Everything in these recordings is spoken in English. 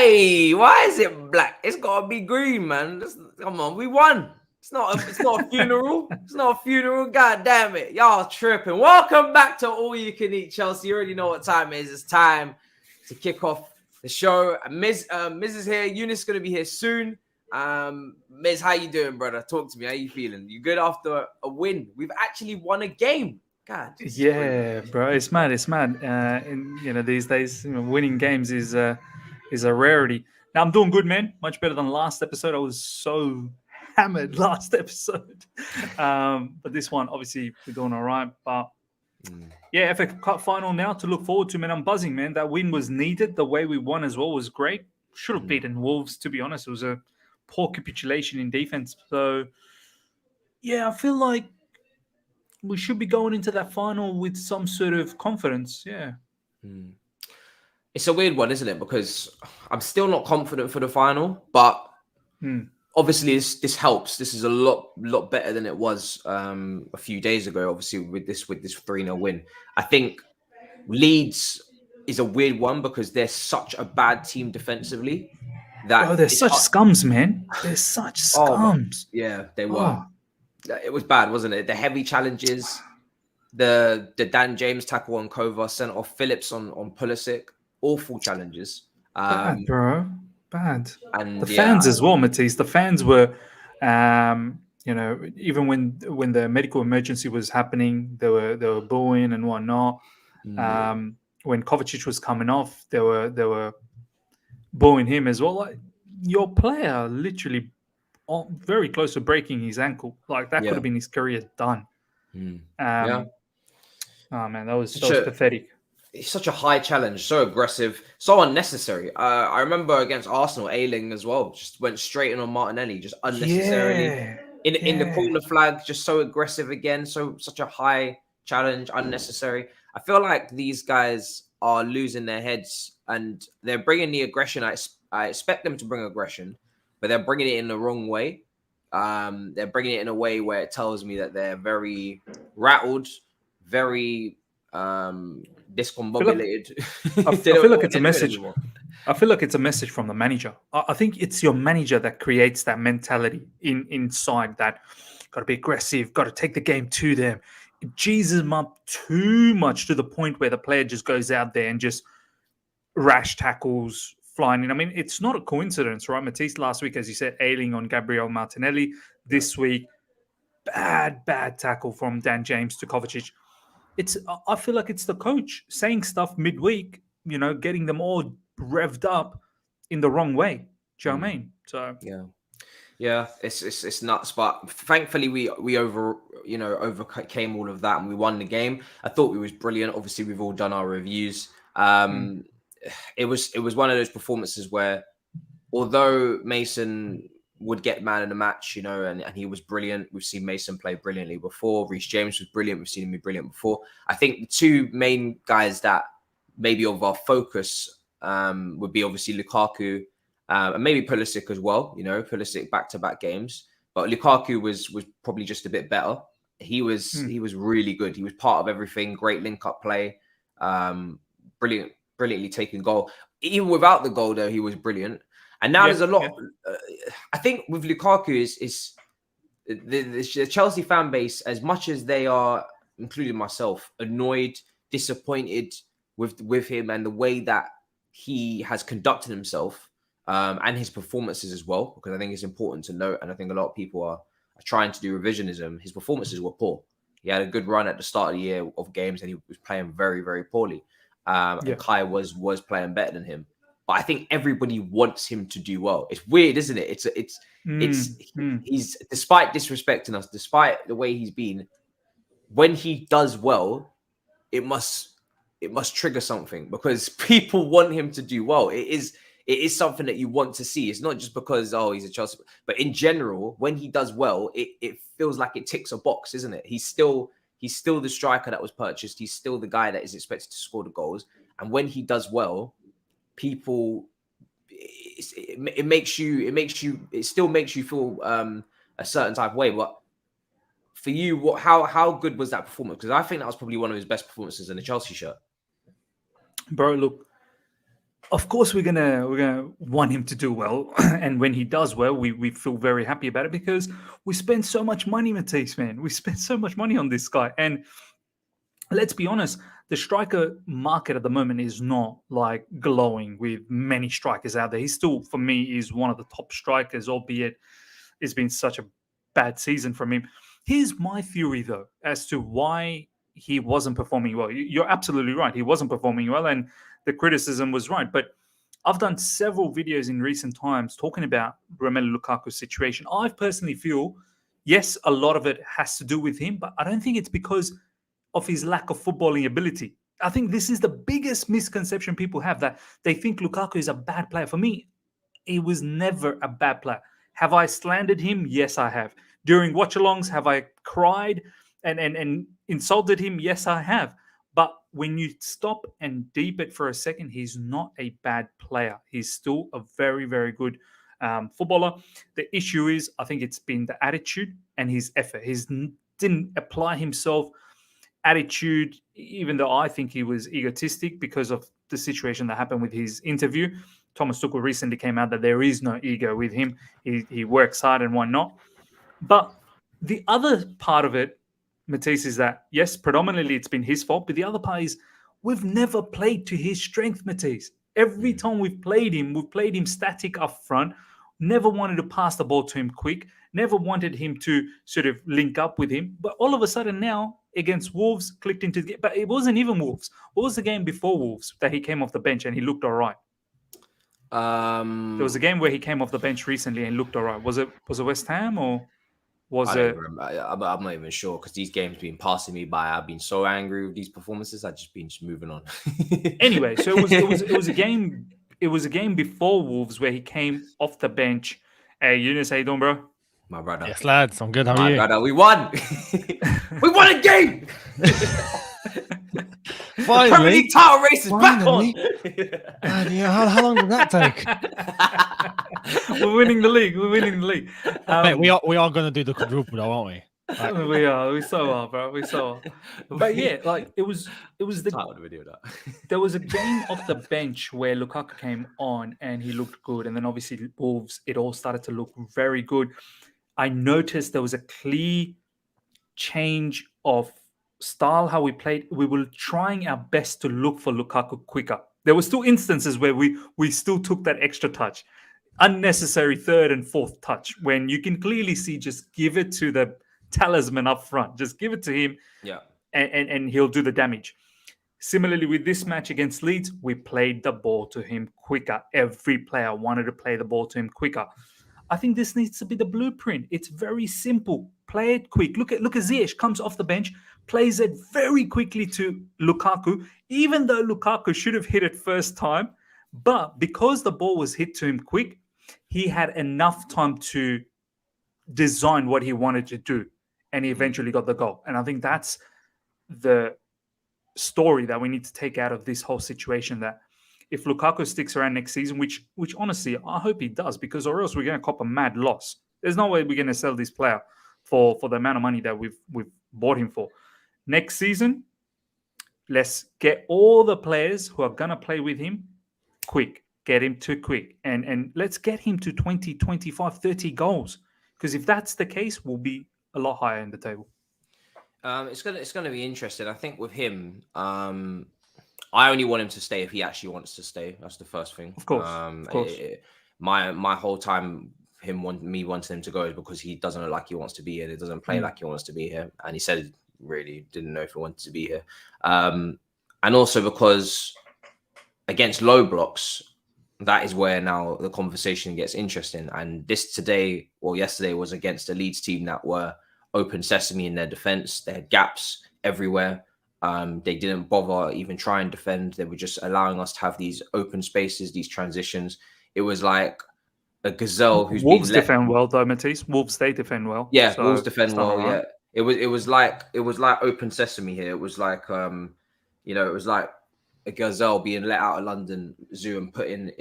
Hey, why is it black? It's gotta be green, man. Come on, we won. It's not a funeral. It's not a funeral. God damn it. Y'all tripping. Welcome back to All You Can Eat, Chelsea. You already know what time it is. It's time to kick off the show. Miz is here. Younes is gonna be here soon. Miz, how you doing, brother? Talk to me. How you feeling? You good after a win? We've actually won a game. God. Yeah, bro, it's mad. It's mad. And these days, winning games is a rarity. Now I'm doing good, man. Much better than last episode. I was so hammered last episode, but this one, obviously, we're doing all right. But yeah, FA Cup final now to look forward to, man. I'm buzzing, man. That win was needed. The way we won as well was great. Should have beaten Wolves, to be honest. It was a poor capitulation in defense. So yeah, I feel like we should be going into that final with some sort of confidence. Yeah. It's a weird one, isn't it? Because I'm still not confident for the final, but obviously this helps. This is a lot better than it was a few days ago. Obviously, with this 3-0 win, I think Leeds is a weird one because they're such a bad team defensively. That they're such scums, man. They're such scums. Yeah, they were. It was bad, wasn't it? The heavy challenges, the Dan James tackle on Kova, sent off Phillips on Pulisic. Awful challenges. Bad, bro. Bad. And the fans as well, Matisse. The fans were, even when the medical emergency was happening, they were booing and whatnot. When Kovacic was coming off, they were booing him as well. Like, your player literally very close to breaking his ankle. Like, that could have been his career done. Oh man, that was pathetic. It's such a high challenge, so aggressive, so unnecessary. I remember against Arsenal, Ayling as well, just went straight in on Martinelli, just unnecessarily. In the corner flag, just so aggressive again. Such a high challenge, unnecessary. I feel like these guys are losing their heads and they're bringing the aggression. I expect them to bring aggression, but they're bringing it in the wrong way. They're bringing it in a way where it tells me that they're very rattled, very discombobulated. I feel like it's a message. I feel like it's a message from the manager. I think it's your manager that creates that mentality inside that got to be aggressive, got to take the game to them. It Jesus them up too much to the point where the player just goes out there and just rash tackles flying in. I mean, it's not a coincidence, right? Matisse last week, as you said, Ayling on Gabriel Martinelli. This week, bad tackle from Dan James to Kovacic. I feel like it's the coach saying stuff midweek, getting them all revved up in the wrong way. Do you know what I mean? So yeah, it's nuts. But thankfully, we overcame all of that and we won the game. I thought we was brilliant. Obviously, we've all done our reviews. It was one of those performances where, although Mason would get man of the match, and he was brilliant. We've seen Mason play brilliantly before. Reece James was brilliant. We've seen him be brilliant before. I think the two main guys that maybe of our focus would be obviously Lukaku and maybe Pulisic as well. Pulisic back-to-back games, but Lukaku was probably just a bit better. He was really good. He was part of everything. Great link-up play. Brilliantly taking goal. Even without the goal, though, he was brilliant. And now there's a lot. I think with Lukaku is the Chelsea fan base, as much as they are, including myself, annoyed, disappointed with him and the way that he has conducted himself and his performances as well. Because I think it's important to note, and I think a lot of people are trying to do revisionism. His performances were poor. He had a good run at the start of the year of games, and he was playing very, very poorly. And Kai was playing better than him. But I think everybody wants him to do well. It's weird, isn't it? He's despite disrespecting us, despite the way he's been, when he does well, it must trigger something because people want him to do well. It is something that you want to see. It's not just because he's a Chelsea, but in general, when he does well, it feels like it ticks a box, isn't it? He's still the striker that was purchased. He's still the guy that is expected to score the goals. And when he does well, people, it still makes you feel a certain type of way. But for you, how good was that performance? Because I think that was probably one of his best performances in a Chelsea shirt. Bro, look, of course we're gonna want him to do well, and when he does well, we feel very happy about it because we spend so much money, Matisse, man. We spend so much money on this guy, and let's be honest, the striker market at the moment is not like glowing with many strikers out there. He still, for me, is one of the top strikers, albeit it's been such a bad season from him. Here's my theory, though, as to why he wasn't performing well. You're absolutely right. He wasn't performing well, and the criticism was right. But I've done several videos in recent times talking about Romelu Lukaku's situation. I personally feel, yes, a lot of it has to do with him, but I don't think it's because of his lack of footballing ability. I think this is the biggest misconception people have, that they think Lukaku is a bad player. For me, he was never a bad player. Have I slandered him? Yes, I have. During watch-alongs, have I cried and insulted him? Yes, I have. But when you stop and deep it for a second, he's not a bad player. He's still a very, very good footballer. The issue is, I think it's been the attitude and his effort. He didn't apply himself. Attitude, even though I think he was egotistic because of the situation that happened with his interview. Thomas Tuchel recently came out that there is no ego with him. He works hard and whatnot. But the other part of it, Matisse, is that, yes, predominantly it's been his fault, but the other part is we've never played to his strength, Matisse. Every time we've played him static up front, never wanted to pass the ball to him quick, never wanted him to sort of link up with him. But all of a sudden now, against Wolves, clicked into the game. But it wasn't even Wolves. What was the game before Wolves that he came off the bench and he looked all right? There was a game where he came off the bench recently and looked all right. Was it West Ham or was it? I'm not even sure because these games been passing me by. I've been so angry with these performances. I've just been moving on. Anyway, so it was a game. It was a game before Wolves where he came off the bench. Hey, Younes, how you doing, bro? My brother. Yes, lads. I'm good. How are you? Brother, we won. We won a game. Finally, Premier League title race is back on. Yeah, how long did that take? We're winning the league. We're winning the league. Mate, we are going to do the quadruple, though, aren't we? Like, we are. We so are, bro. We so are. But yeah, like it was the title of the video. That. There was a game off the bench where Lukaku came on and he looked good, and then obviously Wolves, it all started to look very good. I noticed there was a clear change of style, how we played. We were trying our best to look for Lukaku quicker. There were still instances where we still took that extra touch, unnecessary third and fourth touch, when you can clearly see, just give it to the talisman up front. Just give it to him, and he'll do the damage. Similarly, with this match against Leeds, we played the ball to him quicker. Every player wanted to play the ball to him quicker. I think this needs to be the blueprint. It's very simple. Play it quick. Look at Ziyech comes off the bench, plays it very quickly to Lukaku, even though Lukaku should have hit it first time. But because the ball was hit to him quick, he had enough time to design what he wanted to do, and he eventually got the goal. And I think that's the story that we need to take out of this whole situation, that if Lukaku sticks around next season, which honestly I hope he does, because or else we're going to cop a mad loss. There's no way we're going to sell this player for the amount of money that we've bought him for. Next season, let's get all the players who are going to play with him quick. Get him to quick. And let's get him to 20, 25, 30 goals. Because if that's the case, we'll be a lot higher in the table. It's gonna be interesting. I think with him, I only want him to stay if he actually wants to stay. That's the first thing. Of course. My whole time wanting him to go is because he doesn't look like he wants to be here. He doesn't play like he wants to be here, and he said really didn't know if he wanted to be here. And also because against low blocks, that is where now the conversation gets interesting. And yesterday was against a Leeds team that were open sesame in their defense. They had gaps everywhere. They didn't bother even try and defend. They were just allowing us to have these open spaces, these transitions. It was like a gazelle who's Wolves defend well, though, Matisse. Wolves, they defend well. Yeah, so Wolves defend well. Right. Yeah, it was like open sesame here. It was like it was like a gazelle being let out of London Zoo and put in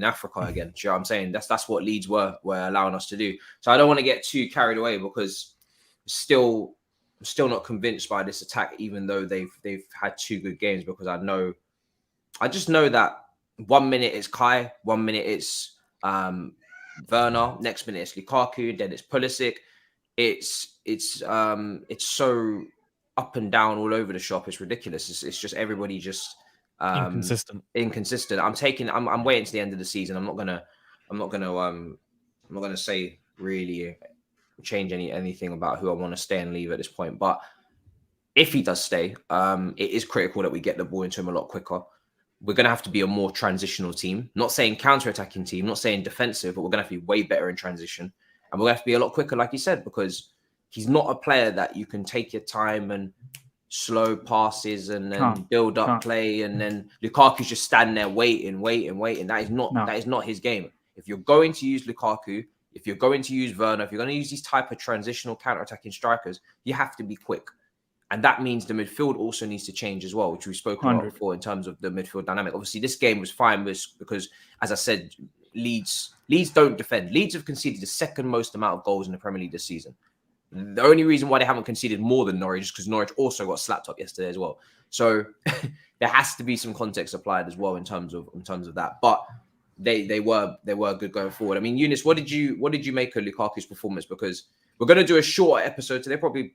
Africa again. Do you know what I'm saying? That's what Leeds were allowing us to do. So I don't want to get too carried away, because I'm still not convinced by this attack, even though they've had two good games, because I just know that 1 minute it's Kai, 1 minute it's Werner, next minute it's Lukaku, then it's Pulisic. It's so up and down all over the shop. It's ridiculous. It's just everybody just inconsistent. I'm waiting to the end of the season. I'm not gonna say really change anything about who I want to stay and leave at this point. But if he does stay, it is critical that we get the ball into him a lot quicker. We're going to have to be a more transitional team. Not saying counter-attacking team, not saying defensive, but we're going to have to be way better in transition. And we're going to have to be a lot quicker, like you said, because he's not a player that you can take your time and slow passes and then build up play. And then Lukaku's just standing there waiting. That is not his game. If you're going to use Lukaku, if you're going to use Werner, if you're going to use these type of transitional counter-attacking strikers, you have to be quick. And that means the midfield also needs to change as well, which we've spoken about before in terms of the midfield dynamic. Obviously, this game was fine because, as I said, Leeds don't defend. Leeds have conceded the second most amount of goals in the Premier League this season. The only reason why they haven't conceded more than Norwich is because Norwich also got slapped up yesterday as well. So there has to be some context applied as well in terms of that. But they were good going forward. I mean, Younes, what did you make of Lukaku's performance? Because we're going to do a shorter episode today, probably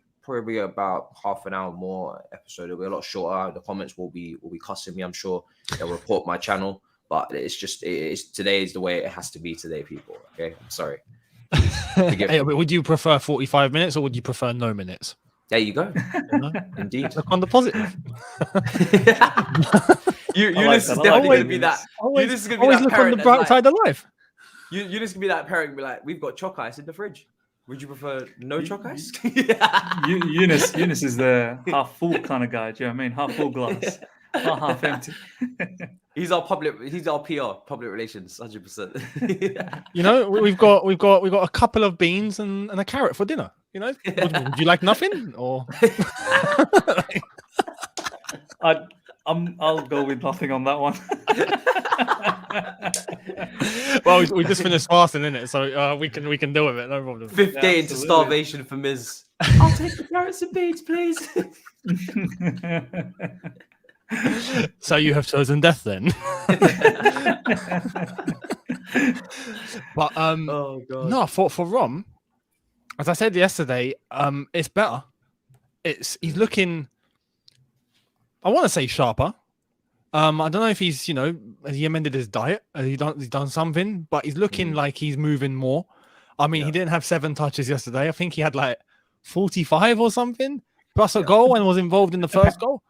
about half an hour more episode. It'll be a lot shorter. The comments will be cussing me. I'm sure they'll report my channel, but today is the way it has to be today, people. Okay, I'm sorry. Hey, would you prefer 45 minutes or would you prefer no minutes? There you go. Indeed. Look on the positive. Younes is definitely going to be that. Younes is going to be that look parent on the bright side of life. Younes is going to be that parent and be like, we've got chalk ice in the fridge. Would you prefer no chalk ice? Younes is the half full kind of guy. Do you know what I mean? Half full glass, not half empty. He's our PR, public relations, 100%. You know, we've got a couple of beans and a carrot for dinner. You know, would you like nothing or? I'll go with nothing on that one. Well, we just finished fasting, innit? So we can deal with it, no problem. Fifth day into starvation for Miz. I'll take the carrots and beans, please. So you have chosen death then. But oh god. No, for Rom, as I said yesterday, it's better. He's looking, I want to say sharper. I don't know if he's, has he amended his diet? Has he done something? But he's looking like he's moving more. I mean, he didn't have 7 touches yesterday. I think he had like 45 or something, plus a goal, and was involved in the first goal.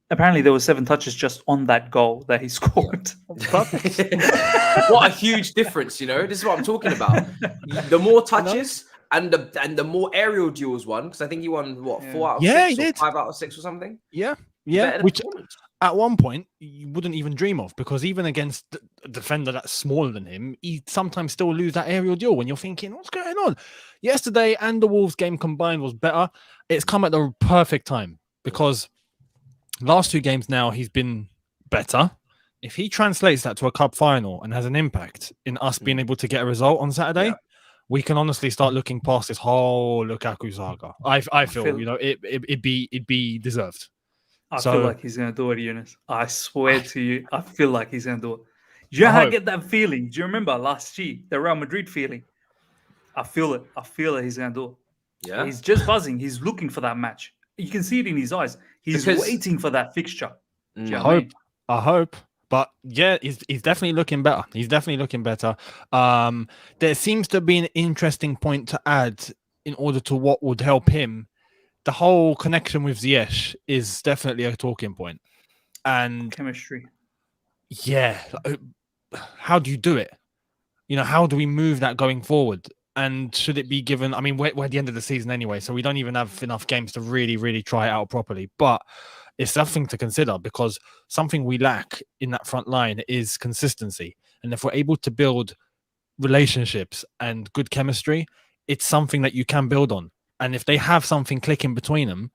Apparently, there were 7 touches just on that goal that he scored. What a huge difference, This is what I'm talking about. The more touches and the more aerial duels won, because I think he won 4 out of 6 he did. 5 out of 6 or something. Yeah. Which at one point you wouldn't even dream of, because even against a defender that's smaller than him, he sometimes still lose that aerial duel when you're thinking, what's going on? Yesterday and the Wolves game combined was better. It's come at the perfect time, because last 2 games now he's been better. If he translates that to a cup final and has an impact in us being able to get a result on Saturday, we can honestly start looking past this whole Lukaku saga. I feel it'd be deserved. I feel like he's going to do it, Younes. I swear to you, I feel like he's going to do it. Do you know how I get that feeling? Do you remember last year, the Real Madrid feeling? I feel it. I feel that he's going to do it. Yeah. He's just buzzing. He's looking for that match. You can see it in his eyes. He's waiting for that fixture. I hope. But yeah, he's definitely looking better. There seems to be an interesting point to add in order to what would help him. The whole connection with Ziyech is definitely a talking point. And chemistry. Yeah. How do you do it? How do we move that going forward? And should it be given? I mean, we're at the end of the season anyway, so we don't even have enough games to really, really try it out properly. But it's something to consider, because something we lack in that front line is consistency. And if we're able to build relationships and good chemistry, it's something that you can build on. And if they have something clicking between them,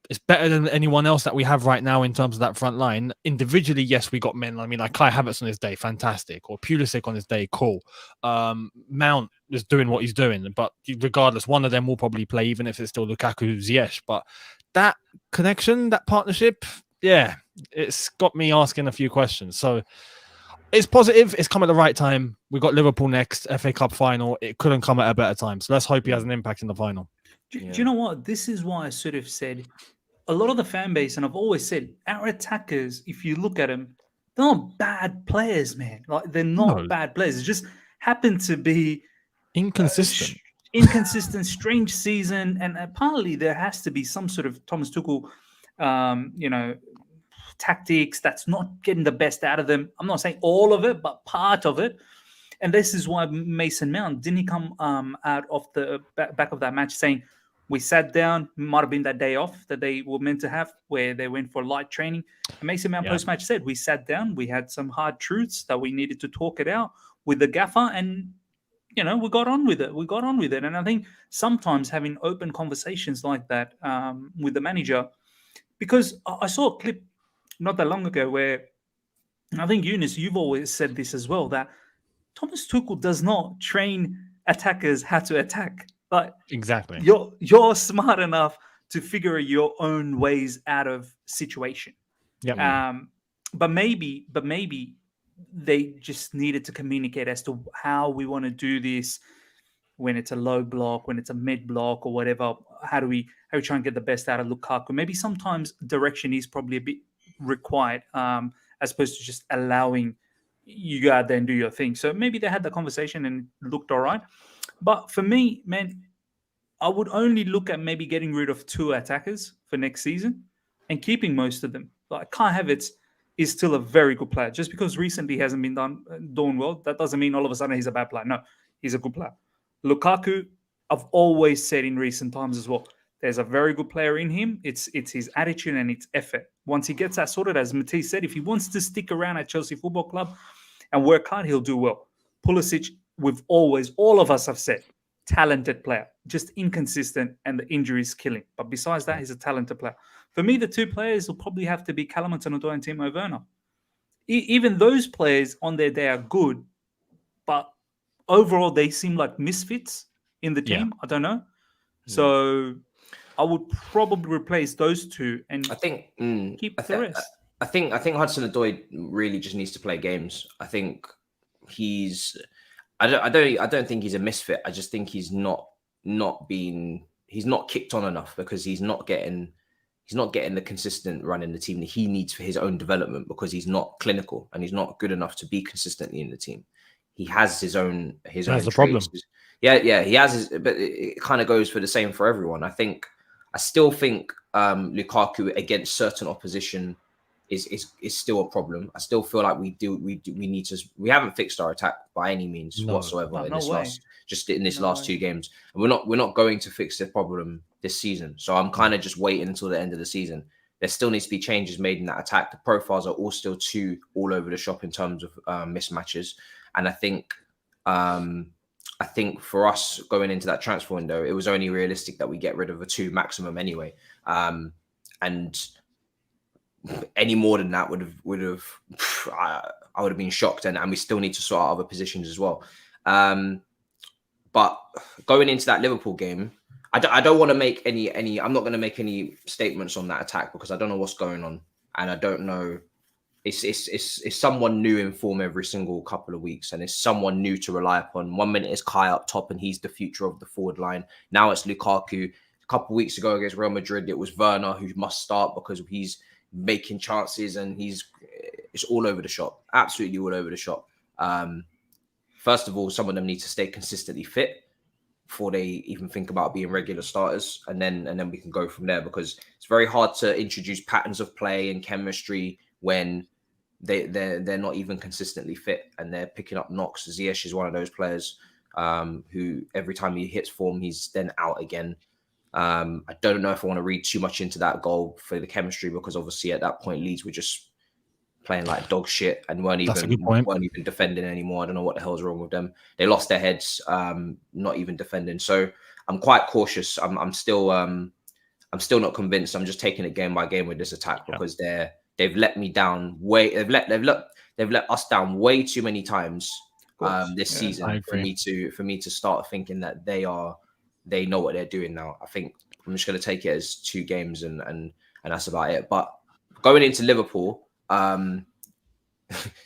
it's better than anyone else that we have right now in terms of that front line. Individually, yes, we got men. I mean, like Kai Havertz on his day, fantastic. Or Pulisic on his day, cool. Mount is doing what he's doing. But regardless, one of them will probably play, even if it's still Lukaku, Ziyech. But that connection, that partnership, it's got me asking a few questions. So it's positive. It's come at the right time. We got Liverpool next, FA Cup final. It couldn't come at a better time. So let's hope he has an impact in the final. Do you know what? This is why I sort of said a lot of the fan base, and I've always said our attackers, if you look at them, they're not bad players, man. Like they're not bad players. It just happen to be inconsistent. Inconsistent, strange season, and partly there has to be some sort of Thomas Tuchel, tactics that's not getting the best out of them. I'm not saying all of it, but part of it. And this is why Mason Mount didn't he come out of the back of that match saying we sat down. Might have been that day off that they were meant to have, where they went for light training. And Mason Mount post-match said we sat down. We had some hard truths that we needed to talk it out with the gaffer, and we got on with it. And I think sometimes having open conversations like that with the manager, because I saw a clip not that long ago where I think, Younes, you've always said this as well, that Thomas Tuchel does not train attackers how to attack. But exactly, you're smart enough to figure your own ways out of situation. Yeah. But maybe they just needed to communicate as to how we want to do this when it's a low block, when it's a mid block or whatever. How do we try and get the best out of Lukaku? Maybe sometimes direction is probably a bit required, as opposed to just allowing you go out there and do your thing. So maybe they had the conversation and it looked all right. But for me, man, I would only look at maybe getting rid of 2 attackers for next season and keeping most of them. Like Kai Havertz is still a very good player. Just because recently he hasn't been doing well, that doesn't mean all of a sudden he's a bad player. No, he's a good player. Lukaku, I've always said in recent times as well, there's a very good player in him. It's his attitude and its effort. Once he gets that sorted, as Matisse said, if he wants to stick around at Chelsea Football Club and work hard, he'll do well. Pulisic, all of us have said, talented player, just inconsistent, and the injuries kill him. But besides that, he's a talented player. For me, the 2 players will probably have to be Callum Hudson-Odoi and Timo Werner. Even those players on their day are good, but overall they seem like misfits in the team. I don't know. So I would probably replace those 2 and keep the rest. I think Hudson-Odoi really just needs to play games. I think I don't think he's a misfit. I just think he's not kicked on enough because he's not getting the consistent run in the team that he needs for his own development, because he's not clinical and he's not good enough to be consistently in the team. He has his own That's the problem. Yeah, he has but it kind of goes for the same for everyone. I still think Lukaku against certain opposition is still a problem. I still feel like we haven't fixed our attack by any means whatsoever in this last 2 games. And we're not going to fix the problem this season. So I'm kind of just waiting until the end of the season. There still needs to be changes made in that attack. The profiles are all still too all over the shop in terms of mismatches. And I think for us going into that transfer window, it was only realistic that we get rid of a 2 maximum anyway. And any more than that I would have been shocked, and we still need to sort out other positions as well. But going into that Liverpool game, I don't want to make any. I'm not going to make any statements on that attack because I don't know what's going on, and I don't know. It's someone new in form every single couple of weeks, and it's someone new to rely upon. 1 minute it's Kai up top, and he's the future of the forward line. Now it's Lukaku. A couple of weeks ago against Real Madrid, it was Werner who must start because he's making chances and it's all over the shop, absolutely all over the shop. First of all, some of them need to stay consistently fit before they even think about being regular starters, and then we can go from there, because it's very hard to introduce patterns of play and chemistry when they're not even consistently fit and they're picking up knocks. Ziyech is one of those players who every time he hits form, he's then out again. I don't know if I want to read too much into that goal for the chemistry, because obviously at that point Leeds were just playing like dog shit and weren't even defending anymore. I don't know what the hell's wrong with them. They lost their heads, not even defending. So I'm quite cautious. I'm still not convinced. I'm just taking it game by game with this attack because they've let me down they've let us down way too many times this season for me to start thinking that they know what they're doing now. I think I'm just going to take it as 2 games and that's about it. But going into Liverpool,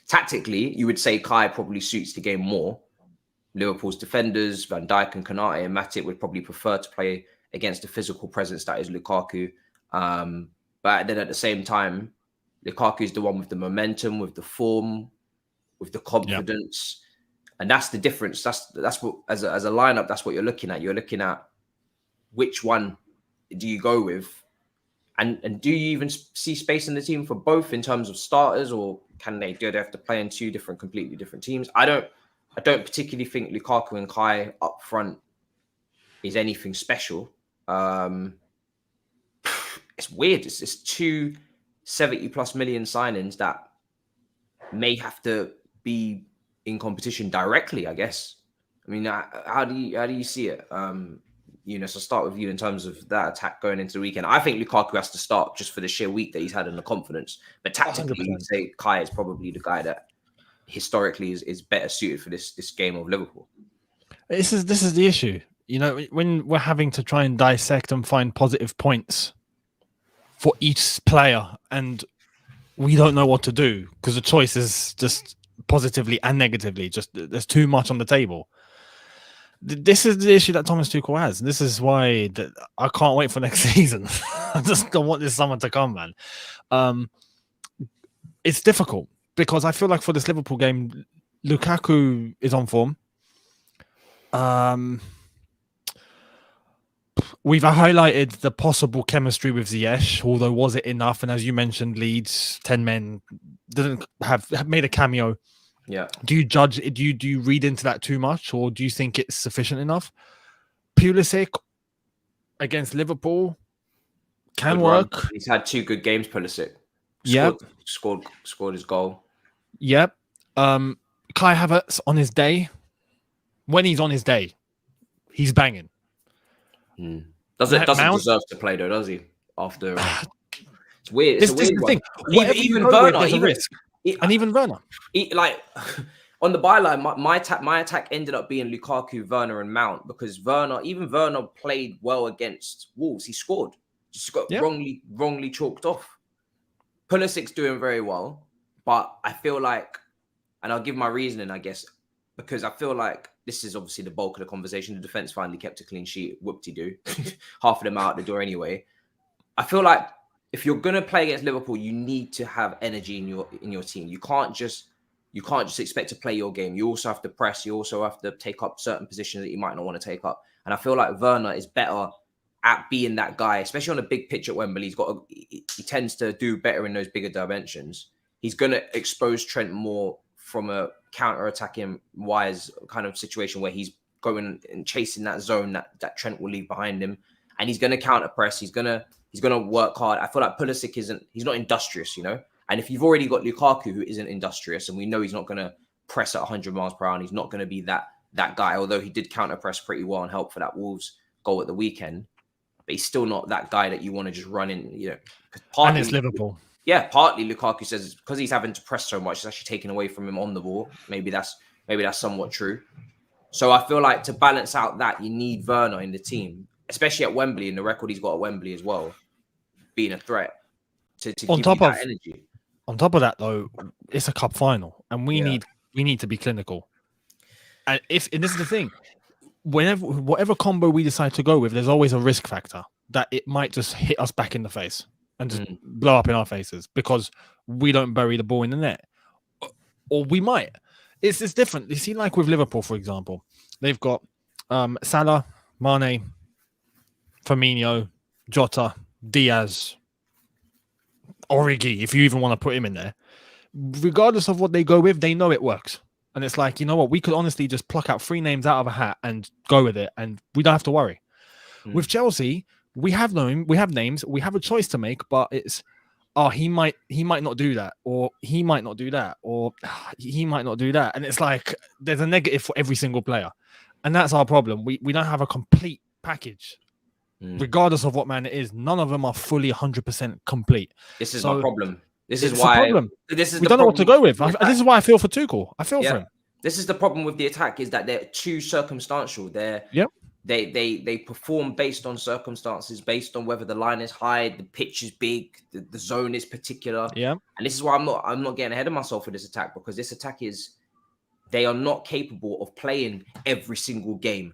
tactically, you would say Kai probably suits the game more. Liverpool's defenders, Van Dijk and Konate and Matic would probably prefer to play against the physical presence that is Lukaku. But then at the same time, Lukaku is the one with the momentum, with the form, with the confidence. And that's the difference. That's what, as a lineup, that's what you're looking at. You're looking at which one do you go with? And do you even see space in the team for both in terms of starters, or do they have to play in two completely different teams? I don't particularly think Lukaku and Kai up front is anything special. It's weird. It's two 70+ million signings that may have to be in competition directly, I guess. I mean, how do you see it? Younes, I'll start with you in terms of that attack going into the weekend. I think Lukaku has to start just for the sheer week that he's had and the confidence. But tactically, you'd say Kai is probably the guy that historically is better suited for this game of Liverpool. This is the issue. When we're having to try and dissect and find positive points for each player, and we don't know what to do because the choice is just positively and negatively. Just there's too much on the table. This is the issue that Thomas Tuchel has. This is why I can't wait for next season. I just don't want this summer to come, man. It's difficult because I feel like for this Liverpool game, Lukaku is on form. We've highlighted the possible chemistry with Ziyech, although was it enough? And as you mentioned, Leeds 10 men didn't have made a cameo. Yeah. Do you read into that too much, or do you think it's sufficient enough? Pulisic against Liverpool can work. He's had 2 good games, Pulisic. Scored his goal. Yep. Kai Havertz on his day. When he's on his day, he's banging. Doesn't deserve to play though, does he? After it's weird. It's a weird one. Even Werner, there's a risk. And even Werner, like on the byline, my attack ended up being Lukaku, Werner, and Mount because Werner played well against Wolves. He scored, just got wrongly chalked off. Pulisic's doing very well, but I feel like, and I'll give my reasoning, I guess, because I feel like this is obviously the bulk of the conversation. The defense finally kept a clean sheet. Whoop-de-doo. Half of them out the door anyway. I feel like if you're gonna play against Liverpool, you need to have energy in your team. You can't just expect to play your game. You also have to press. You also have to take up certain positions that you might not want to take up. And I feel like Werner is better at being that guy, especially on a big pitch at Wembley. He tends to do better in those bigger dimensions. He's gonna expose Trent more from a counter-attacking wise kind of situation where he's going and chasing that zone that Trent will leave behind him, and he's gonna counter press. He's gonna work hard. I feel like Pulisic he's not industrious, And if you've already got Lukaku who isn't industrious, and we know he's not gonna press at 100 miles per hour, and he's not gonna be that guy. Although he did counter press pretty well and help for that Wolves goal at the weekend, but he's still not that guy that you want to just run in. And it's Liverpool. Yeah, partly Lukaku says it's because he's having to press so much, it's actually taken away from him on the ball. Maybe that's somewhat true. So I feel like to balance out that, you need Werner in the team, especially at Wembley, and the record he's got at Wembley as well, being a threat to give you that energy. On top of that, though, it's a cup final, and we need to be clinical. And this is the thing, whatever combo we decide to go with, there's always a risk factor that it might just hit us back in the face and just blow up in our faces because we don't bury the ball in the net, or we might. It's different. You see, like with Liverpool, for example, they've got Salah, Mane, Firmino, Jota, Diaz, Origi, if you even want to put him in there. Regardless of what they go with, they know it works. And it's like, you know what? We could honestly just pluck out 3 names out of a hat and go with it, and we don't have to worry. With Chelsea, we have names, we have a choice to make, but it's, he might not do that, or he might not do that, or he might not do that. And it's like, there's a negative for every single player. And that's our problem. We don't have a complete package. Regardless of what man it is, none of them are fully 100% complete. This is my problem. This is we don't know what to go with. This is why I feel for Tuchel. I feel for him. This is the problem with the attack, is that they're too circumstantial. They perform based on circumstances, based on whether the line is high, the pitch is big, the zone is particular. Yeah. And this is why I'm not getting ahead of myself with this attack, because this attack they are not capable of playing every single game,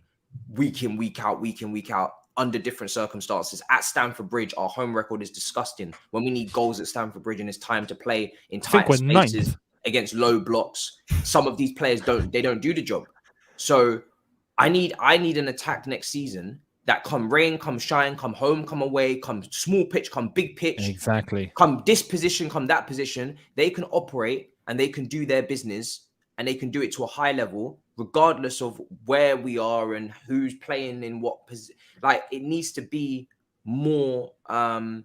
week in, week out, under different circumstances. At Stamford Bridge, our home record is disgusting. When we need goals at Stamford Bridge and it's time to play in tight spaces against low blocks, some of these players don't do the job. So I need an attack next season that come rain, come shine, come home, come away, come small pitch, come big pitch. Exactly. Come this position, come that position. They can operate and they can do their business, and they can do it to a high level, regardless of where we are and who's playing in what position. Like, it needs to be more well-rounded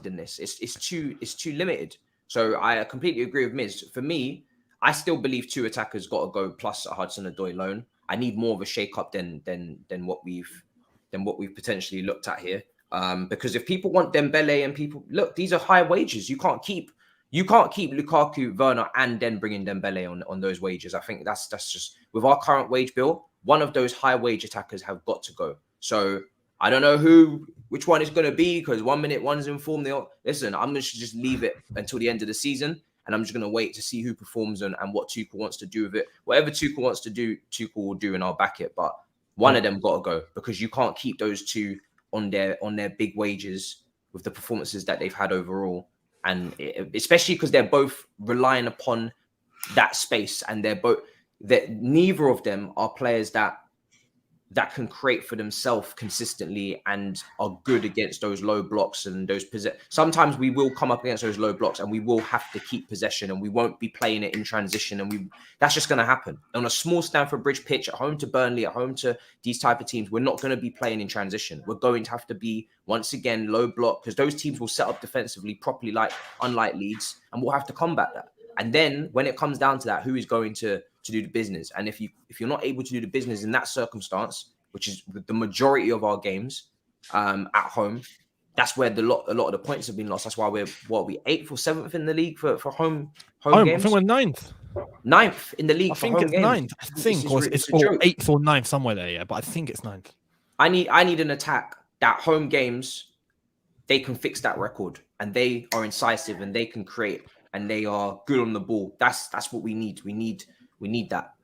than this. It's too limited. So I completely agree with Miz. For me, I still believe 2 attackers got to go plus a Hudson-Odoi loan. I need more of a shake-up than what we've potentially looked at here. Because if people want Dembele and people look, these are high wages. You can't keep Lukaku, Werner, and then bringing Dembele on those wages. I think that's just, with our current wage bill, one of those high wage attackers have got to go. So I don't know which one is going to be, because 1 minute one's in form. Listen, I'm going to just leave it until the end of the season, and I'm just going to wait to see who performs and what Tuchel wants to do with it. Whatever Tuchel wants to do, Tuchel will do, and I'll back it. But one of them got to go, because you can't keep those 2 on their big wages with the performances that they've had overall. And especially because they're both relying upon that space, and neither of them are players that can create for themselves consistently and are good against those low blocks and those sometimes we will come up against those low blocks and we will have to keep possession, and we won't be playing it in transition, and that's just going to happen on a small Stamford Bridge pitch, at home to Burnley, at home to these type of teams. We're not going to be playing in transition. We're going to have to be, once again, low block, because those teams will set up defensively properly, unlike Leeds, and we'll have to combat that. And then when it comes down to that, who is going to do the business? And if you're not able to do the business in that circumstance, which is the majority of our games at home, that's where a lot of the points have been lost. That's why we're 8th or 7th in the league for home games. I think we're 9th. 9th in the league. I think it's games. 9th. I think it's 8th or 9th somewhere there. Yeah, but I think it's 9th. I need an attack that home games, they can fix that record, and they are incisive and they can create and they are good on the ball. That's what we need. We need that.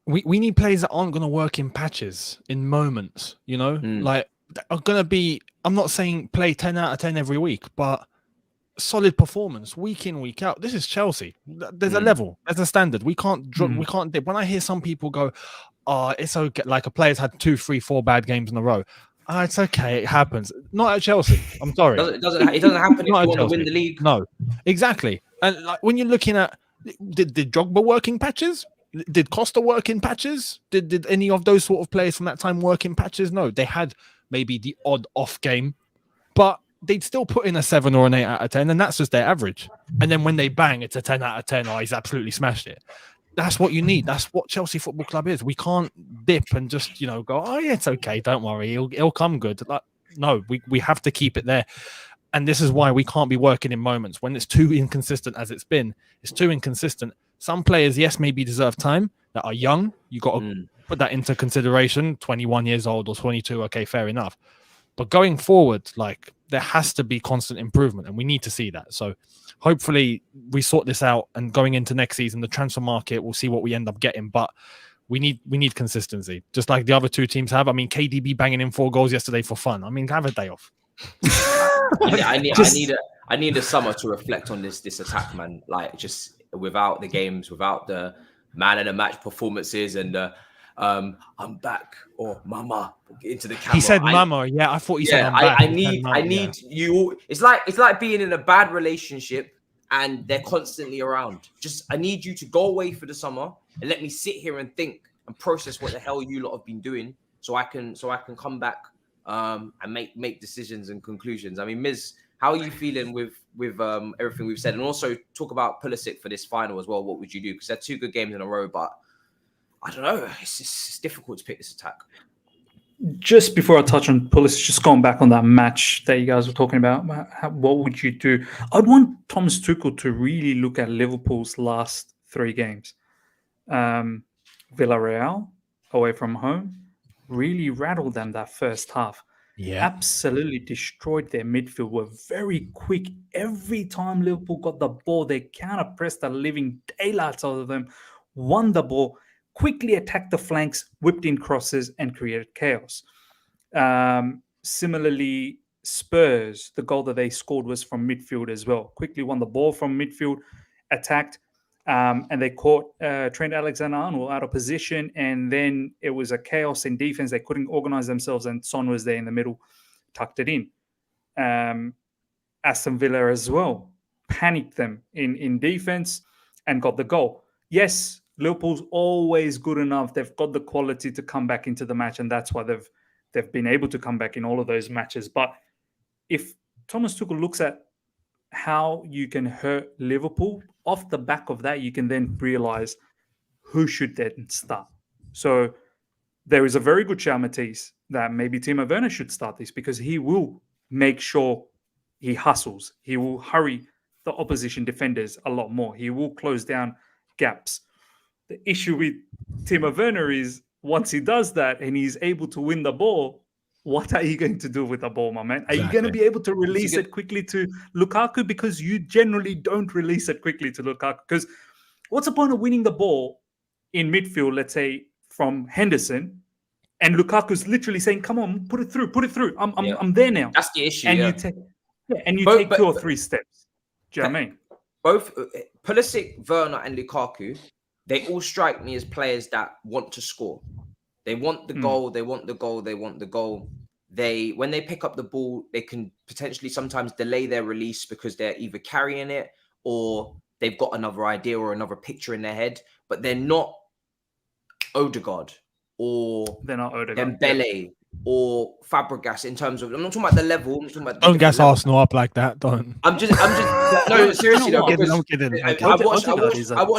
We need players that aren't going to work in patches, in moments, like are going to be, I'm not saying play 10 out of 10 every week, but solid performance week in, week out. This is Chelsea. There's a level, there's a standard. We can't drop, we can't dip. When I hear some people go, it's okay, like a player's had 2, 3, 4 bad games in a row. It's okay, it happens. Not at Chelsea. I'm sorry. It doesn't happen if you want to win the league. No, exactly. And like when you're looking at, did Drogba work in patches? Did Costa work in patches? Did any of those sort of players from that time work in patches? No, they had maybe the odd off game, but they'd still put in a 7 or an 8 out of 10, and that's just their average. And then when they bang, it's a 10 out of 10. He's absolutely smashed it. That's what you need. That's what Chelsea Football Club is. We can't dip and just, go, yeah, it's okay. Don't worry. It'll come good. Like, no, we have to keep it there. And this is why we can't be working in moments when it's too inconsistent as it's been. It's too inconsistent. Some players, yes, maybe deserve time that are young. You got to put that into consideration. 21 years old or 22. Okay, fair enough. But going forward, there has to be constant improvement, and we need to see that. So hopefully we sort this out, and going into next season, the transfer market, we'll see what we end up getting. But we need consistency, just like the other 2 teams have. I mean, KDB banging in 4 goals yesterday for fun. I mean, have a day off. I need a summer to reflect on this attack, man. Just without the games, without the man of the match performances, and I'm back, or mama into the camera. He said mama. Yeah, I thought he said I'm back. I need you. It's like being in a bad relationship and they're constantly around. I need you to go away for the summer and let me sit here and think and process what the hell you lot have been doing, so I can come back and make decisions and conclusions. I mean, Miz, how are you feeling with everything we've said? And also talk about Pulisic for this final as well. What would you do? Because they're 2 good games in a row, but I don't know. It's difficult to pick this attack. Just before I touch on Pulisic, just going back on that match that you guys were talking about, what would you do? I'd want Thomas Tuchel to really look at Liverpool's last 3 games. Villarreal, away from home. really rattled them that first half. Yeah. Absolutely destroyed their midfield. Were very quick. Every time Liverpool got the ball, they counter-pressed the living daylights out of them, won the ball, quickly attacked the flanks, whipped in crosses, and created chaos. Similarly, Spurs, the goal that they scored was from midfield as well. Quickly won the ball from midfield, attacked, and they caught Trent Alexander-Arnold out of position, and then it was a chaos in defense. They couldn't organize themselves, and Son was there in the middle, tucked it in. Aston Villa as well panicked them in defense and got the goal. Yes, Liverpool's always good enough. They've got the quality to come back into the match, and that's why they've been able to come back in all of those matches. But if Thomas Tuchel looks at how you can hurt Liverpool, off the back of that, you can then realize who should then start. So there is a very good shout, Matisse, that maybe Timo Werner should start this, because he will make sure he hustles. He will hurry the opposition defenders a lot more. He will close down gaps. The issue with Timo Werner is once he does that and he's able to win the ball, what are you going to do with the ball, my man? Are you going to be able to release it quickly to Lukaku? Because you generally don't release it quickly to Lukaku. Because what's the point of winning the ball in midfield, let's say, from Henderson, and Lukaku's literally saying, come on, put it through. I'm there now. That's the issue, and yeah. you take 2 or 3 steps. Do you know what I mean? Both Pulisic, Werner, and Lukaku, they all strike me as players that want to score. They want the goal. They want the goal. They want the goal. When they pick up the ball, they can potentially sometimes delay their release because they're either carrying it or they've got another idea or another picture in their head. But they're not Odegaard or Dembele or Fabregas in terms of. I'm not talking about the level. I'm talking about. Don't gas Arsenal up like that. Don't. I'm just. No, seriously though. I'm kidding. I watched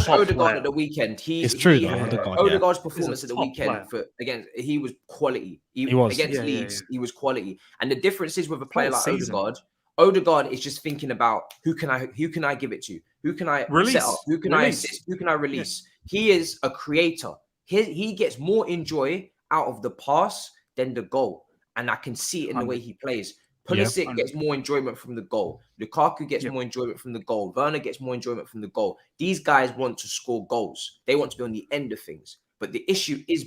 Odegaard at the weekend. It's true though. Odegaard's performance at the weekend he was quality. He was against Leeds. He was quality. And the difference is with a player like Odegaard is just thinking about who can I give it to? Who can I set up? Who can I assist? Who can I release? He is a creator. He gets more enjoy out of the pass than the goal. And I can see it in the way he plays. Pulisic gets more enjoyment from the goal. Lukaku gets more enjoyment from the goal. Werner gets more enjoyment from the goal. These guys want to score goals. They want to be on the end of things. But the issue is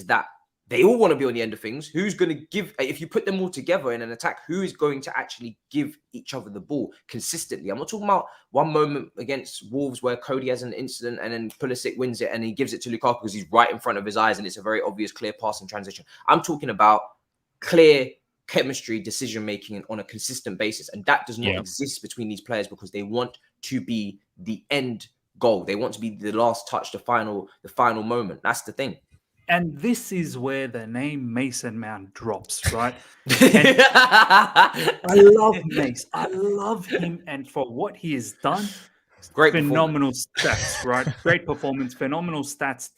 that they all want to be on the end of things. Who's going to give, if you put them all together in an attack, who is going to actually give each other the ball consistently? I'm not talking about one moment against Wolves where Cody has an incident and then Pulisic wins it and he gives it to Lukaku because he's right in front of his eyes and it's a very obvious, clear passing transition. I'm talking about clear chemistry, decision-making on a consistent basis. And that does not exist between these players because they want to be the end goal. They want to be the last touch, the final moment. That's the thing. And this is where the name Mason Mount drops, right? I love Mace. I love him. And for what he has done, phenomenal stats, right? Great performance, phenomenal stats.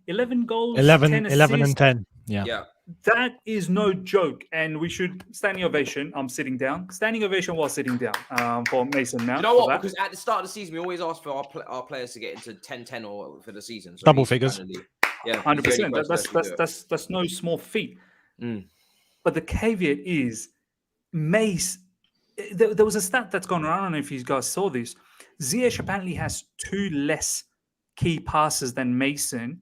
11 goals, 11 assists. and 10. Yeah. That is no joke. And we should standing ovation. I'm sitting down. Standing ovation while sitting down for Mason Mount. You know what? Because at the start of the season, we always ask for our players to get into 10-10 or for the season. So double figures. Yeah, 100%. That's no small feat. But the caveat is Mace. There was a stat that's gone around. I don't know if you guys saw this. Ziyech apparently has 2 less key passes than Mason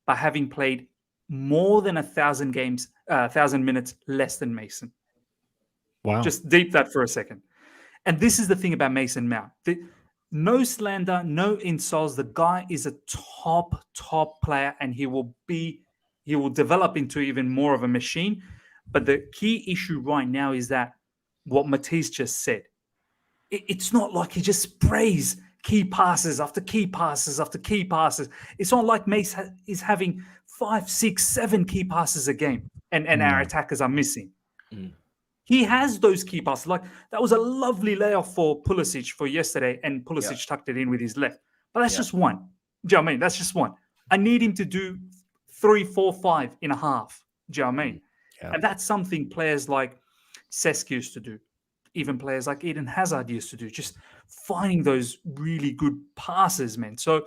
by having played more than 1,000 games, 1,000 minutes less than Mason. Wow. Just deep that for a second. And this is the thing about Mason Mount. No slander, no insults. The guy is a top player, and he will develop into even more of a machine. But the key issue right now is that what Matisse just said. It's not like he just sprays key passes after key passes after key passes. It's not like Mace is having 5, 6, 7 key passes a game, and our attackers are missing. He has those key passes. Like that was a lovely layoff for Pulisic for yesterday, and Pulisic tucked it in with his left. But that's just one. Do you know what I mean? That's just one. I need him to do 3, 4, 5 in a half. Do you know what I mean? Yeah. And that's something players like Cesc used to do. Even players like Eden Hazard used to do. Just finding those really good passes, man. So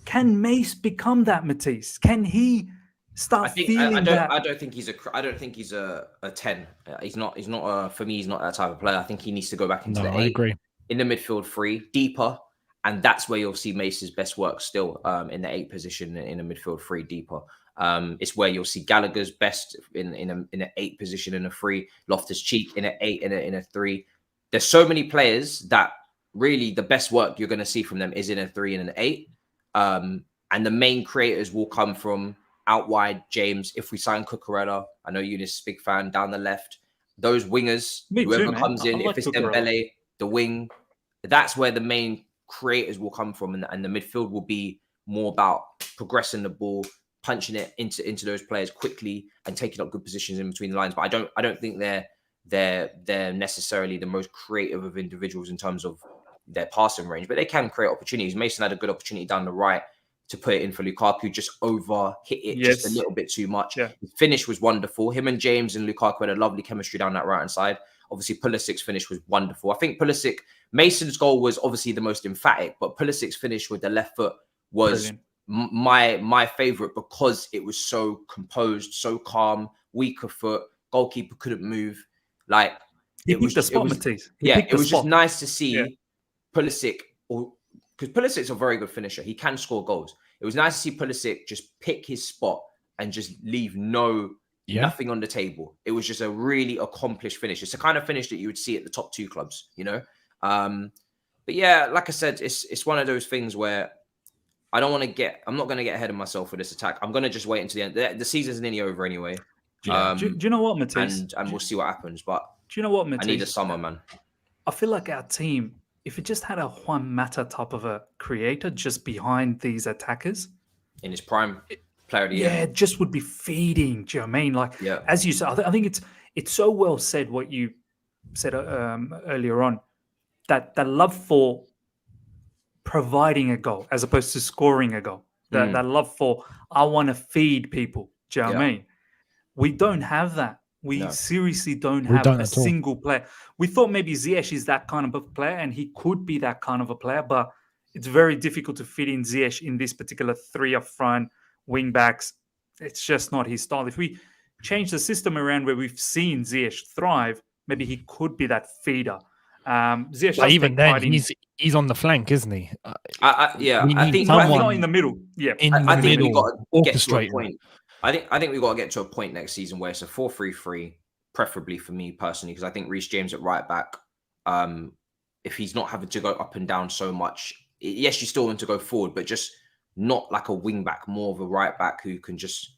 can Mace become that Matisse? Can he Start I feeling that. I don't think he's a 10. He's not for me. He's not that type of player. I think he needs to go back into the 8. I agree. In the midfield 3, deeper, and that's where you'll see Mace's best work still. In the 8 position in the midfield 3, deeper. It's where you'll see Gallagher's best in an 8 position in a 3. Loftus-Cheek in an 8 in a 3. There's so many players that really the best work you're going to see from them is in a 3 and an 8. And the main creators will come from out wide, James. If we sign Cucurella, I know Younes is a big fan, down the left. Those wingers, whoever comes in, if it's Dembele, the wing, that's where the main creators will come from. And the midfield will be more about progressing the ball, punching it into those players quickly and taking up good positions in between the lines. But I don't think they're necessarily the most creative of individuals in terms of their passing range, but they can create opportunities. Mason had a good opportunity down the right to put it in for Lukaku, just hit it just a little bit too much. Yeah. The finish was wonderful. Him and James and Lukaku had a lovely chemistry down that right-hand side. Obviously, Pulisic's finish was wonderful. I think Mason's goal was obviously the most emphatic, but Pulisic's finish with the left foot was my favorite because it was so composed, so calm, weaker foot, goalkeeper couldn't move. Like, it was just Matisse. It was just nice to see Pulisic, because Pulisic's a very good finisher. He can score goals. It was nice to see Pulisic just pick his spot and just leave nothing on the table. It was just a really accomplished finish. It's the kind of finish that you would see at the top 2 clubs, you know? But yeah, like I said, it's one of those things where I'm not going to get ahead of myself with this attack. I'm going to just wait until the end. The season's nearly over anyway. Do you know what, Matisse? And we'll see what happens. But do you know what, Matisse? I need a summer, man. I feel like our team, if it just had a Juan Mata type of a creator just behind these attackers. In his prime player of the year. Yeah, it just would be feeding. Do you know what I mean? Like, as you said, I think it's so well said what you said earlier on, that the love for providing a goal as opposed to scoring a goal. That love for, I want to feed people. Do you know what I mean? We don't have that. We seriously don't have a single player. We thought maybe Ziyech is that kind of a player, and he could be that kind of a player, but it's very difficult to fit in Ziyech in this particular 3 up front, wing backs. It's just not his style. If we change the system around where we've seen Ziyech thrive, maybe he could be that feeder. Ziyech, but even then, he's on the flank, isn't he? I think not in the middle. Yeah, I think we've got to get to a point. I think we've got to get to a point next season where it's a 4-3-3, preferably for me personally, because I think Reece James at right back, if he's not having to go up and down so much, yes, you still want to go forward, but just not like a wing back, more of a right back who can just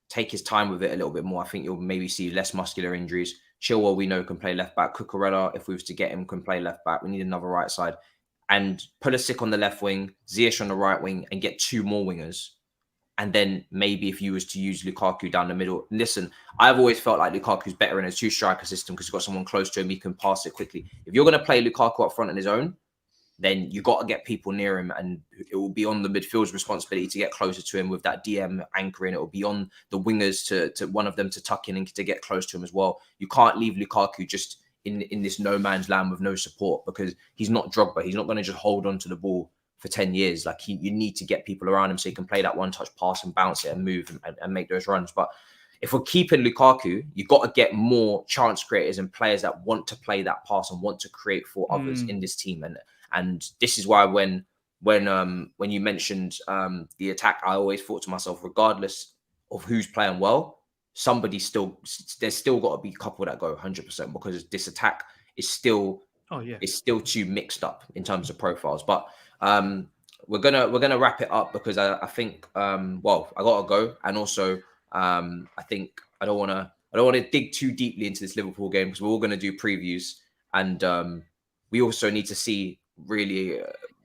take his time with it a little bit more. I think you'll maybe see less muscular injuries. Chilwell, we know, can play left back. Cucurella, if we was to get him, can play left back. We need another right side. And Pulisic on the left wing, Ziyech on the right wing, and get 2 more wingers. And then maybe if you was to use Lukaku down the middle. Listen, I've always felt like Lukaku's better in a 2-striker system because he's got someone close to him, he can pass it quickly. If you're going to play Lukaku up front on his own, then you got to get people near him, and it will be on the midfield's responsibility to get closer to him with that DM anchoring. It will be on the wingers to one of them to tuck in and to get close to him as well. You can't leave Lukaku just in this no man's land with no support, because he's not Drogba. He's not going to just hold on to the ball for 10 years. Like, you need to get people around him so he can play that one-touch pass and bounce it and move and make those runs. But if we're keeping Lukaku, you've got to get more chance creators and players that want to play that pass and want to create for others in this team. And this is why when you mentioned the attack, I always thought to myself, regardless of who's playing well, there's still got to be a couple that go 100%, because this attack is still too mixed up in terms of profiles. But we're gonna wrap it up, because I think I gotta go, and also I think I don't want to dig too deeply into this Liverpool game, because we're all going to do previews, and we also need to see really.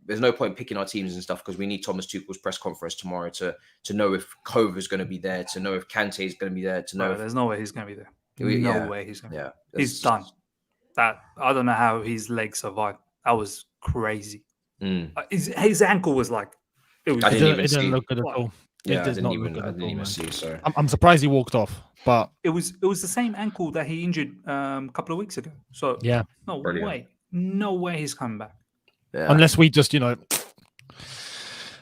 There's no point picking our teams and stuff, because we need Thomas Tuchel's press conference tomorrow to know if Kova is going to be there, to know if Kante is going to be there, to know. There's no way he's going to be there. No way he's going to. Yeah, he's done. That I don't know how his legs survived. That was crazy. His ankle was like. It didn't look good at all. Yeah, I didn't even see. So I'm surprised he walked off, but it was the same ankle that he injured a couple of weeks ago. So yeah, no way he's coming back. Yeah. Unless we just,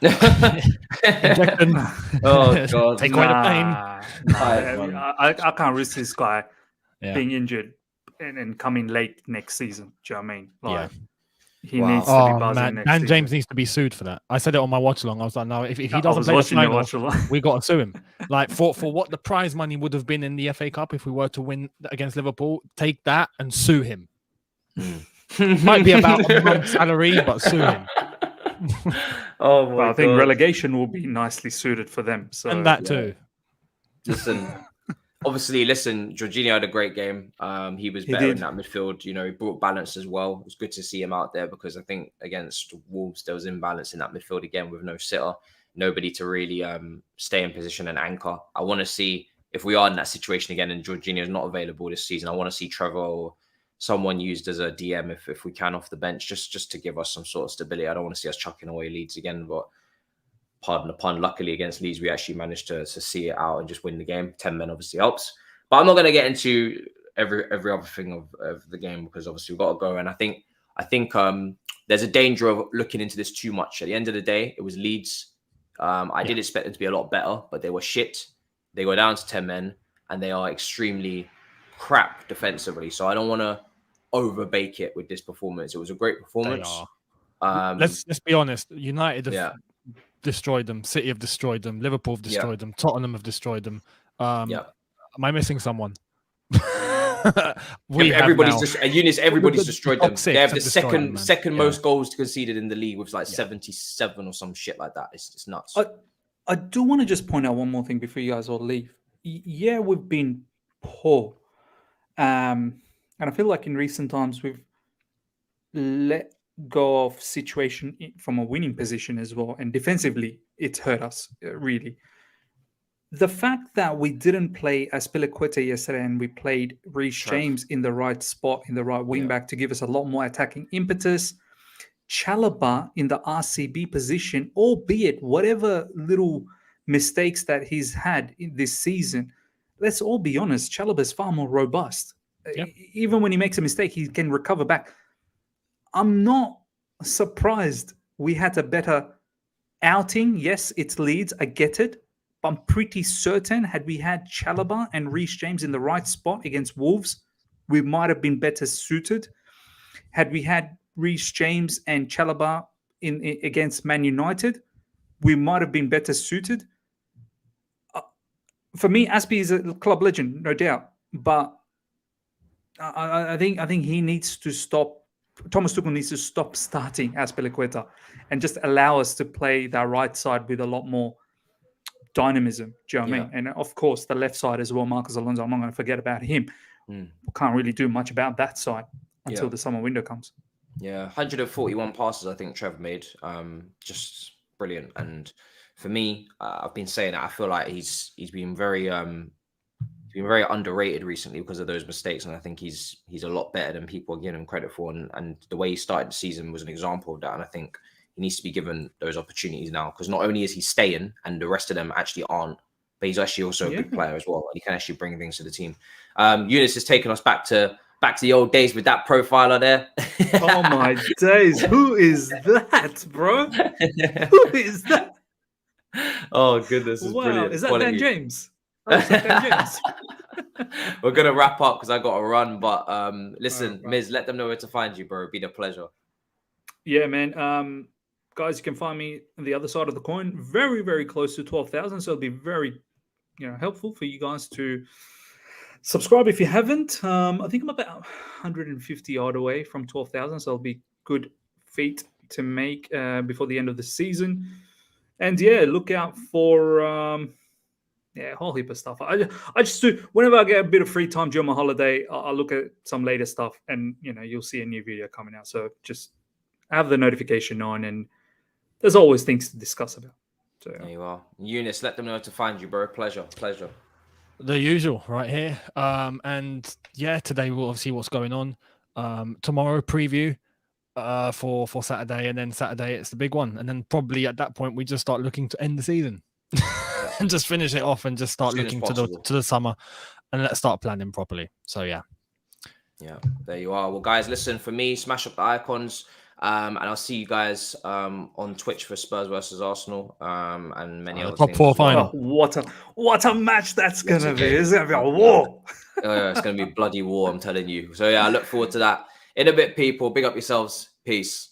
Injection. Oh God! Take away the pain. I can't risk this guy Yeah. being injured and coming late next season. Do you know what I mean? Like, he Wow. needs to be Oh buzzing man, next Dan season. James needs to be sued for that. I said it on my watch along. I was like, no, if he I doesn't was play the watching your final, watch along. we got to sue him. Like for what the prize money would have been in the FA Cup if we were to win against Liverpool, take that and sue him. Might be about a month's salary, but sue him. Oh my Well, I think God. relegation will be nicely suited for them. So And that too. Listen, Jorginho had a great game. He was better in that midfield. You know, he brought balance as well. It was good to see him out there because I think against Wolves there was imbalance in that midfield again with no sitter, nobody to really stay in position and anchor. I want to see if we are in that situation again and Jorginho is not available this season. I want to see Trevor or someone used as a DM if we can off the bench just to give us some sort of stability. I don't want to see us chucking away Leeds again, but pardon the pun, luckily against Leeds, we actually managed to see it out and just win the game. 10 men obviously helps. But I'm not going to get into every other thing of the game because obviously we've got to go. And I think there's a danger of looking into this too much. At the end of the day, it was Leeds. I did expect them to be a lot better, but they were shit. They were down to 10 men and they are extremely crap defensively. So I don't want to overbake it with this performance. It was a great performance. Let's be honest. United have destroyed them. City have destroyed them. Liverpool have destroyed them. Tottenham have destroyed them. Am I missing someone? Everybody's destroyed them. They have the second most goals conceded in the league with like 77 or some shit like that. It's nuts. I do want to just point out one more thing before you guys all leave. Yeah, we've been poor. And I feel like in recent times we've let go of situation from a winning position as well. And defensively, it's hurt us, really. The fact that we didn't play Azpilicueta yesterday and we played Reece James in the right spot, in the right wing back to give us a lot more attacking impetus. Chalobah in the RCB position, albeit whatever little mistakes that he's had in this season, let's all be honest, Chalobah is far more robust. Even when he makes a mistake, he can recover back. I'm not surprised we had a better outing. Yes, it's Leeds. I get it. But I'm pretty certain had we had Chalobah and Reece James in the right spot against Wolves, we might have been better suited. Had we had Reece James and Chalobah against Man United, we might have been better suited. For me, Aspie is a club legend, no doubt. But I think he needs to stop. Thomas Tuchel needs to stop starting Azpilicueta and just allow us to play that right side with a lot more dynamism. Do you know what I mean? And of course, the left side as well, Marcos Alonso. I'm not going to forget about him. We can't really do much about that side until the summer window comes. Yeah, 141 passes I think Trevor made. Just brilliant. And for me, I've been saying that I feel like he's been very underrated recently because of those mistakes, and I think he's a lot better than people are giving him credit for. And the way he started the season was an example of that. And I think he needs to be given those opportunities now because not only is he staying, and the rest of them actually aren't, but he's actually also a big player as well, and he can actually bring things to the team. Younes has taken us back to the old days with that profiler there. Oh my days! Who is that, bro? Who is that? Oh goodness, it's brilliant. Is that Dan James? Oh, is that Dan James? We're gonna wrap up because I got to run. But listen, Miz, let them know where to find you, bro. It'd be a pleasure. Yeah, man. Guys, you can find me on the other side of the coin, very, very close to 12,000. So it'll be very, helpful for you guys to subscribe if you haven't. I think I'm about 150 odd away from 12,000. So it'll be good feat to make before the end of the season. And look out for a whole heap of stuff. I just do, whenever I get a bit of free time during my holiday, I'll look at some later stuff and, you'll see a new video coming out. So just have the notification on, and there's always things to discuss about. So there you are. Younes, let them know to find you, bro. Pleasure. The usual right here. And today we'll see what's going on. Tomorrow preview for Saturday, and then Saturday it's the big one. And then probably at that point we just start looking to end the season. And just finish it off and just start looking to the summer, and let's start planning properly. So yeah, there you are. Well, guys, listen, for me, smash up the icons. And I'll see you guys on Twitch for Spurs versus Arsenal and many other top things. 4 as well. final. Oh, what a match that's gonna be! It's gonna be a war. Yeah, it's gonna be a bloody war, I'm telling you. So yeah, I look forward to that. In a bit, people. Big up yourselves. Peace.